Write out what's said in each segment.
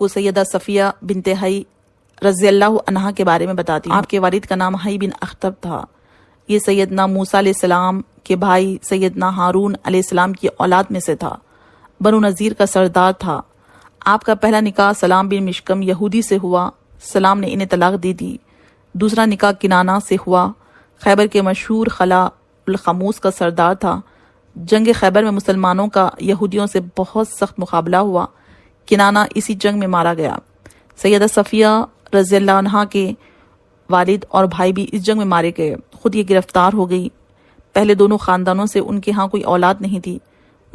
آپ کو سیدہ صفیہ بنت حی رضی اللہ عنہا کے بارے میں بتاتی ہوں۔ آپ کے والد کا نام حی بن اخطب تھا۔ یہ سیدنا موسیٰ علیہ السلام کے بھائی سیدنا ہارون علیہ السلام کی اولاد میں سے تھا۔ بنو نذیر کا سردار تھا۔ آپ کا پہلا نکاح سلام بن مشکم یہودی سے ہوا۔ سلام نے انہیں طلاق دے دی۔ دوسرا نکاح کنانہ سے ہوا۔ خیبر کے مشہور خلا الخموس کا سردار تھا۔ جنگ خیبر میں مسلمانوں کا یہودیوں سے بہت سخت مقابلہ ہوا۔ کنانہ اسی جنگ میں مارا گیا۔ سیدہ صفیہ رضی اللہ عنہا کے والد اور بھائی بھی اس جنگ میں مارے گئے۔ خود یہ گرفتار ہو گئی۔ پہلے دونوں خاندانوں سے ان کے ہاں کوئی اولاد نہیں تھی۔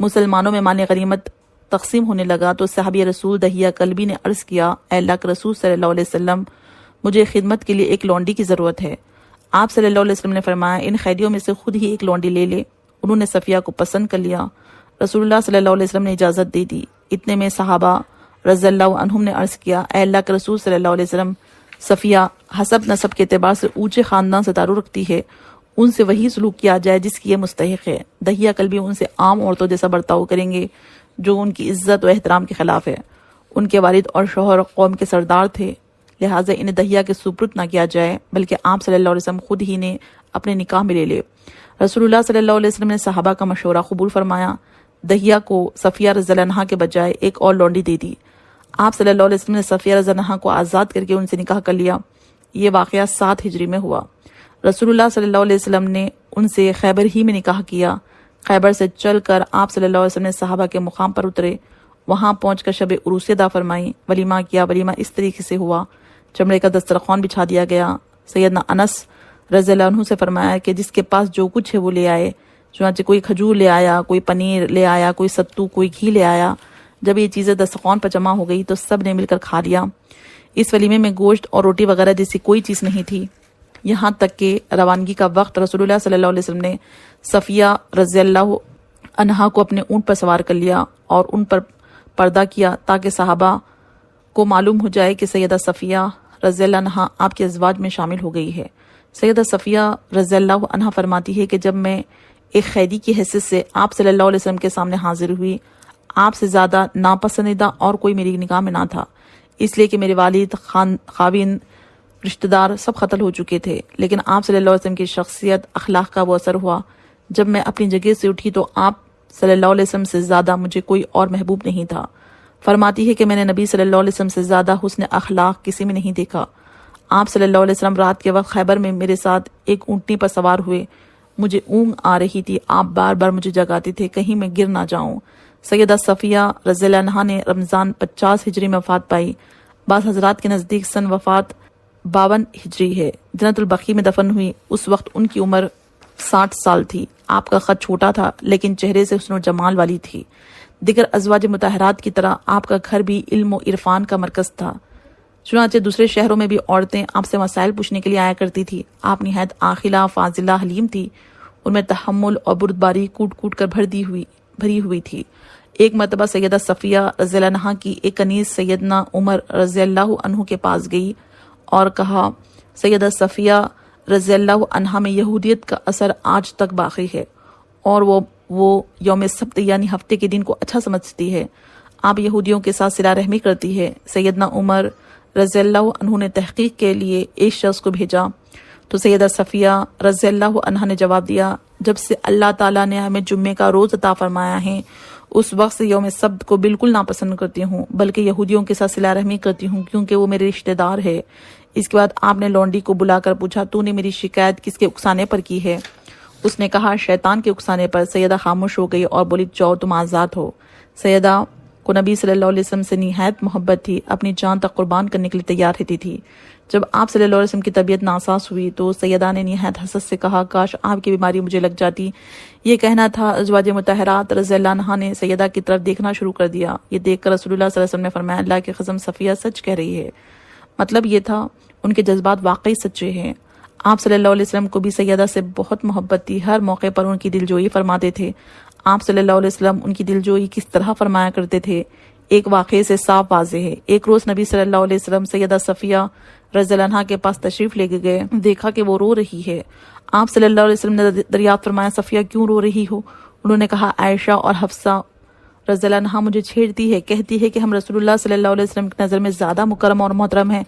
مسلمانوں میں مال غنیمت تقسیم ہونے لگا تو صحابی رسول دہیہ کلبی نے عرض کیا، اے اللہ کے رسول صلی اللہ علیہ وسلم، مجھے خدمت کے لیے ایک لونڈی کی ضرورت ہے۔ آپ صلی اللہ علیہ وسلم نے فرمایا، ان قیدیوں میں سے خود ہی ایک لونڈی لے لے۔ انہوں نے صفیہ کو پسند کر لیا۔ رسول اللہ صلی اللہ علیہ وسلم نے اجازت دے دی۔ اتنے میں صحابہ رضی اللہ عنہم نے عرض کیا، اے اللہ کے رسول صلی اللہ علیہ وسلم، صفیہ حسب نسب کے اعتبار سے اونچے خاندان سے تعلق رکھتی ہے، ان سے وہی سلوک کیا جائے جس کی یہ مستحق ہے۔ دہیہ کلبی ان سے عام عورتوں جیسا برتاؤ کریں گے جو ان کی عزت و احترام کے خلاف ہے۔ ان کے والد اور شوہر قوم کے سردار تھے، لہٰذا انہیں دہیہ کے سپرد نہ کیا جائے بلکہ آپ صلی اللہ علیہ وسلم خود ہی نے اپنے نکاح میں لے لے۔ رسول اللہ صلی اللہ علیہ وسلم نے صحابہ کا مشورہ قبول فرمایا۔ دہیہ کو صفیہ رضی اللہ عنہا کے بجائے ایک اور لونڈی دے دی۔ آپ صلی اللہ علیہ وسلم نے صفیہ رضی اللہ عنہا کو آزاد کر کے ان سے نکاح کر لیا۔ یہ واقعہ 7 ہجری میں ہوا۔ رسول اللہ صلی اللہ علیہ وسلم نے ان سے خیبر ہی میں نکاح کیا۔ خیبر سے چل کر آپ صلی اللہ علیہ وسلم نے صحابہ کے مقام پر اترے۔ وہاں پہنچ کر شب عروس ادا فرمائی، ولیمہ کیا۔ ولیمہ اس طریقے سے ہوا، چمڑے کا دسترخوان بچھا دیا گیا۔ سیدنا انس رضی اللہ عنہ سے فرمایا کہ جس کے پاس جو کچھ ہے وہ لے آئے۔ چنانچہ کوئی کھجور لے آیا، کوئی پنیر لے آیا، کوئی ستو، کوئی گھی لے آیا۔ جب یہ چیزیں دسترخوان پر جمع ہو گئی تو سب نے مل کر کھا لیا۔ اس ولیمے میں گوشت اور روٹی وغیرہ جیسی کوئی چیز نہیں تھی۔ یہاں تک کہ روانگی کا وقت رسول اللہ صلی اللہ علیہ وسلم نے صفیہ رضی اللہ عنہا کو اپنے اونٹ پر سوار کر لیا اور ان پر پردہ کیا تاکہ صحابہ کو معلوم ہو جائے کہ سیدہ صفیہ رضی اللہ عنہا آپ کے ازواج میں شامل ہو گئی ہے۔ سیدہ صفیہ رضی اللہ عنہا فرماتی ہے کہ جب میں ایک قیدی کی حیثیت سے آپ صلی اللہ علیہ وسلم کے سامنے حاضر ہوئی، آپ سے زیادہ ناپسندیدہ اور کوئی میری نگاہ میں نہ تھا، اس لیے کہ میرے والد، خاوند، رشتہ دار سب قتل ہو چکے تھے، لیکن آپ صلی اللہ علیہ وسلم کی شخصیت، اخلاق کا وہ اثر ہوا۔ جب میں اپنی جگہ سے اٹھی تو آپ صلی اللہ علیہ وسلم سے زیادہ مجھے کوئی اور محبوب نہیں تھا۔ فرماتی ہے کہ میں نے نبی صلی اللہ علیہ وسلم سے زیادہ حسن اخلاق کسی میں نہیں دیکھا۔ آپ صلی اللہ علیہ وسلم رات کے وقت خیبر میں میرے ساتھ ایک اونٹنی پر سوار ہوئے۔ مجھے اونگ آ رہی تھی، آپ بار بار مجھے جگاتے تھے کہیں میں گر نہ جاؤں۔ سیدہ صفیہ رضی اللہ عنہا نے رمضان 50 ہجری میں وفات پائی۔ بعض حضرات کے نزدیک سن وفات 52 ہجری ہے۔ جنت البقیع میں دفن ہوئی۔ اس وقت ان کی عمر 60 سال تھی۔ آپ کا قد چھوٹا تھا لیکن چہرے سے حسن و جمال والی تھی۔ دیگر ازواج مطہرات کی طرح آپ کا گھر بھی علم و عرفان کا مرکز تھا۔ چنانچہ دوسرے شہروں میں بھی عورتیں آپ سے مسائل پوچھنے کے لیے آیا کرتی تھی۔ آپ نہایت عاقلہ، فاضلہ، حلیم تھی۔ ان میں تحمل اور بردباری کوٹ کوٹ کر بھری ہوئی تھی۔ ایک مرتبہ سیدہ صفیہ رضی اللہ عنہا کی ایک کنیز سیدنا عمر رضی اللہ عنہ کے پاس گئی اور کہا، سیدہ صفیہ رضی اللہ عنہا میں یہودیت کا اثر آج تک باقی ہے اور وہ یوم سبت یعنی ہفتے کے دن کو اچھا سمجھتی ہے۔ آپ یہودیوں کے ساتھ صلہ رحمی کرتی ہے۔ سیدنا عمر رضی اللہ عنہ نے تحقیق کے لیے ایک شخص کو بھیجا تو سیدہ صفیہ رضی اللہ عنہا نے جواب دیا، جب سے اللہ تعالیٰ نے ہمیں جمعے کا روز عطا فرمایا ہے اس وقت سے یوم سبت کو بالکل ناپسند کرتی ہوں، بلکہ یہودیوں کے ساتھ صلہ رحمی کرتی ہوں کیونکہ وہ میرے رشتہ دار ہے۔ اس کے بعد آپ نے لونڈی کو بلا کر پوچھا، تو نے میری شکایت کس کے اکسانے پر کی ہے؟ اس نے کہا، شیطان کے اکسانے پر۔ سیدہ خاموش ہو گئی اور بولی، جاؤ تم آزاد ہو۔ سیدہ کو نبی صلی اللہ علیہ وسلم سے نہایت محبت تھی، اپنی جان تک قربان کرنے کے لیے تیار رہتی تھی۔ جب آپ صلی اللہ علیہ وسلم کی طبیعت ناساز ہوئی تو سیدہ نے نہایت حسرت سے کہا، کاش آپ کی بیماری مجھے لگ جاتی۔ یہ کہنا تھا۔ ازواج مطہرات رضی اللہ عنہا نے سیدہ کی طرف دیکھنا شروع کر دیا۔ یہ دیکھ کر رسول اللہ صلی اللہ علیہ وسلم نے فرمایا، اللہ کی قسم صفیہ سچ کہہ رہی ہے۔ مطلب یہ تھا ان کے جذبات واقعی سچے ہیں۔ آپ صلی اللہ علیہ وسلم کو بھی سیدہ سے بہت محبت تھی، ہر موقع پر ان کی دلجوئی فرماتے تھے۔ آپ صلی اللہ علیہ وسلم ان کی دلجوئی کس طرح فرمایا کرتے تھے، ایک واقعے سے صاف واضح ہے۔ ایک روز نبی صلی اللہ علیہ وسلم سیدہ صفیہ رضی اللہ عنہا کے پاس تشریف لے گئے، دیکھا کہ وہ رو رہی ہے۔ آپ صلی اللہ علیہ وسلم نے دریافت فرمایا، صفیہ کیوں رو رہی ہو؟ انہوں نے کہا، عائشہ اور حفصہ رضی اللہ عنہا مجھے چھیڑتی ہے، کہتی ہے کہ ہم رسول اللہ صلی اللہ علیہ وسلم کی نظر میں زیادہ مکرم اور محترم ہیں،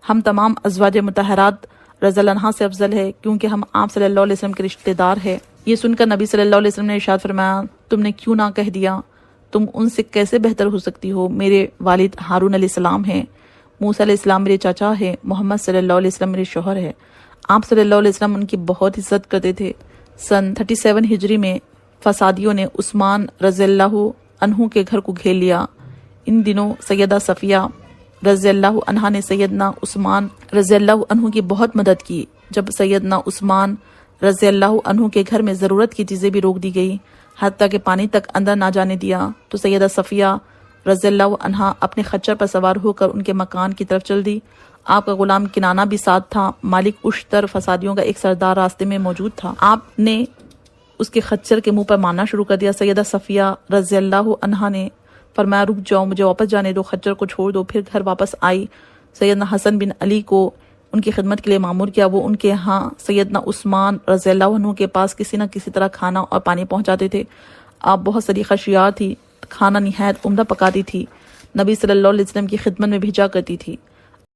ہم تمام ازواج مطہرات رضی اللہ عنہا سے افضل ہے کیونکہ ہم آپ صلی اللہ علیہ وسلم کے رشتہ دار ہیں۔ یہ سن کر نبی صلی اللہ علیہ وسلم نے ارشاد فرمایا، تم نے کیوں نہ کہہ دیا؟ تم ان سے کیسے بہتر ہو سکتی ہو؟ میرے والد ہارون علیہ السلام ہیں، موسیٰ علیہ السلام میرے چاچا ہے، محمد صلی اللہ علیہ وسلم میرے شوہر ہے۔ آپ صلی اللہ علیہ وسلم ان کی بہت عزت کرتے تھے۔ سن 37 ہجری میں فسادیوں نے عثمان رضی اللہ عنہ کے گھر کو گھیر لیا۔ ان دنوں سیدہ صفیہ رضی اللہ عنہا نے سیدنا عثمان رضی اللہ عنہ کی بہت مدد کی۔ جب سیدنا عثمان رضی اللہ عنہ کے گھر میں ضرورت کی چیزیں بھی روک دی گئی، حتیٰ کہ پانی تک اندر نہ جانے دیا، تو سیدہ صفیہ رضی اللہ عنہا اپنے خچر پر سوار ہو کر ان کے مکان کی طرف چل دی۔ آپ کا غلام کنانہ بھی ساتھ تھا۔ مالک اشتر فسادیوں کا ایک سردار راستے میں موجود تھا۔ آپ نے اس کے خچر کے منہ پر مارنا شروع کر دیا۔ سیدہ صفیہ رضی اللہ عنہا نے فرمایا، رک جاؤ، مجھے واپس جانے دو، خچر کو چھوڑ دو۔ پھر گھر واپس آئی۔ سیدنا حسن بن علی کو ان کی خدمت کے لیے مامور کیا۔ وہ ان کے ہاں سیدنا عثمان رضی اللہ عنہ کے پاس کسی نہ کسی طرح کھانا اور پانی پہنچاتے تھے۔ آپ بہت سلیقہ شیار تھی، کھانا نہایت عمدہ پکاتی تھی، نبی صلی اللہ علیہ وسلم کی خدمت میں بھیجا کرتی تھی۔